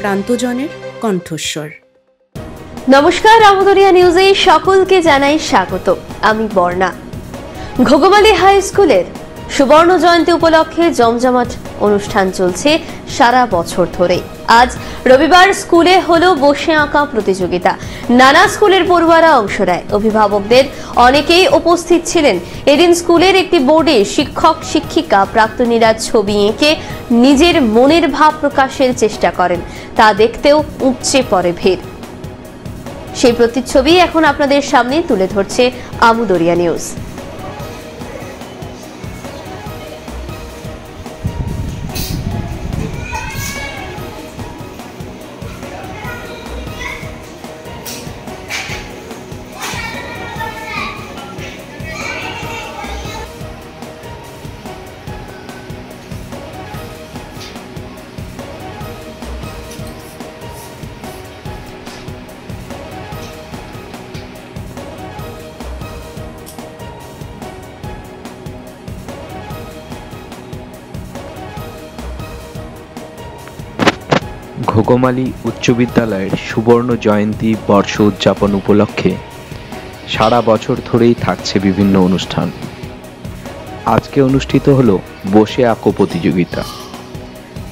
প্রান্তজনের কণ্ঠস্বর। নমস্কার, আমদরিয়া নিউজে সকলকে জানাই স্বাগত। আমি বর্ণা। ঘোগমালি হাই স্কুলের সুবর্ণ জয়ন্তী উপলক্ষে জমজমাট অনুষ্ঠান চলছে সারা বছর ধরে। আজ রবিবার স্কুলে হলো বসে আঁকা প্রতিযোগিতা। নানা স্কুলের পড়ুয়ারা অংশ নেয়। অভিভাবকদের অনেকেই উপস্থিত ছিলেন। এদিন স্কুলের একটি বোর্ডে শিক্ষক শিক্ষিকা প্রাক্তনীরা ছবি এঁকে নিজের মনের ভাব প্রকাশের চেষ্টা করেন। তা দেখতেও উপচে পড়ে ভিড়। সেই প্রতিচ্ছবি এখন আপনাদের সামনে তুলে ধরছে আমদরিয়া নিউজ। ঘোগমালি উচ্চ বিদ্যালয়ের সুবর্ণ জয়ন্তী বর্ষ উদযাপন উপলক্ষে সারা বছর ধরেই থাকছে বিভিন্ন অনুষ্ঠান। আজকে অনুষ্ঠিত হলো বসে আঁকো প্রতিযোগিতা।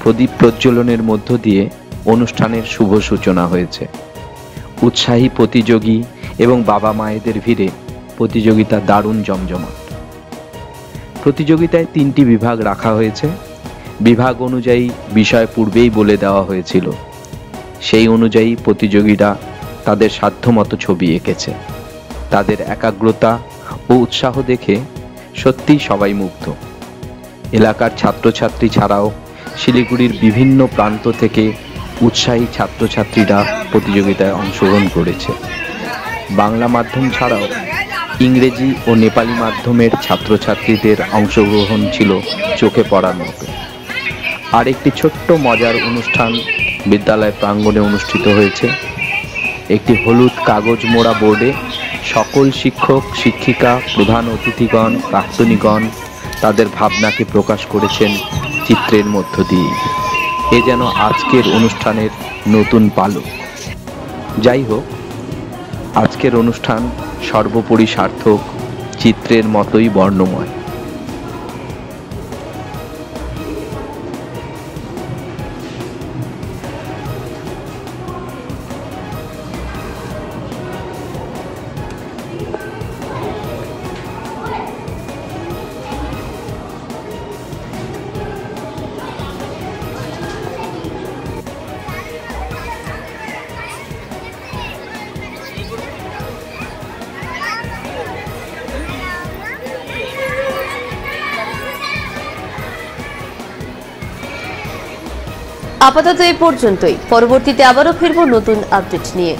প্রদীপ প্রজ্বলনের মধ্য দিয়ে অনুষ্ঠানের শুভ সূচনা হয়েছে। উৎসাহী প্রতিযোগী এবং বাবা মায়েদের ভিড়ে প্রতিযোগিতা দারুণ জমজমাট। প্রতিযোগিতায় 3টি বিভাগ রাখা হয়েছে। বিভাগ অনুযায়ী বিষয় পূর্বেই বলে দেওয়া হয়েছিল। সেই অনুযায়ী প্রতিযোগীরা তাদের সাধ্যমতো ছবি এঁকেছে। তাদের একাগ্রতা ও উৎসাহ দেখে সত্যিই সবাই মুগ্ধ। এলাকার ছাত্রছাত্রী ছাড়াও শিলিগুড়ির বিভিন্ন প্রান্ত থেকে উৎসাহী ছাত্রছাত্রীরা প্রতিযোগিতায় অংশগ্রহণ করেছে। বাংলা মাধ্যম ছাড়াও ইংরেজি ও নেপালি মাধ্যমের ছাত্রছাত্রীদের অংশগ্রহণ ছিল চোখে পড়ার মতো। আর একটি ছোট্ট মজার অনুষ্ঠান বিদ্যালয় প্রাঙ্গণে অনুষ্ঠিত হয়েছে। একটি হলুদ কাগজ মোড়া বোর্ডে সকল শিক্ষক শিক্ষিকা, প্রধান অতিথিগণ, প্রাক্তনীগণ তাদের ভাবনাকে প্রকাশ করেছেন চিত্রের মধ্য দিয়ে। এ যেন আজকের অনুষ্ঠানের নতুন পালক। যাই হোক, আজকের অনুষ্ঠান সর্বোপরি সার্থক, চিত্রের মতোই বর্ণময়। আপাতত এই পর্যন্তই। পরবর্তীতে আবারও ফিরবো নতুন আপডেট নিয়ে।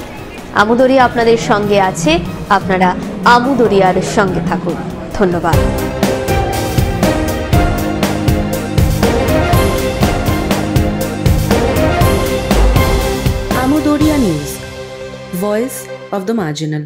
আমদরিয়া আপনাদের সঙ্গে আছে, আপনারা আমদরিয়ার সঙ্গে থাকুন। ধন্যবাদ। Amdariya news, voice of the marginal.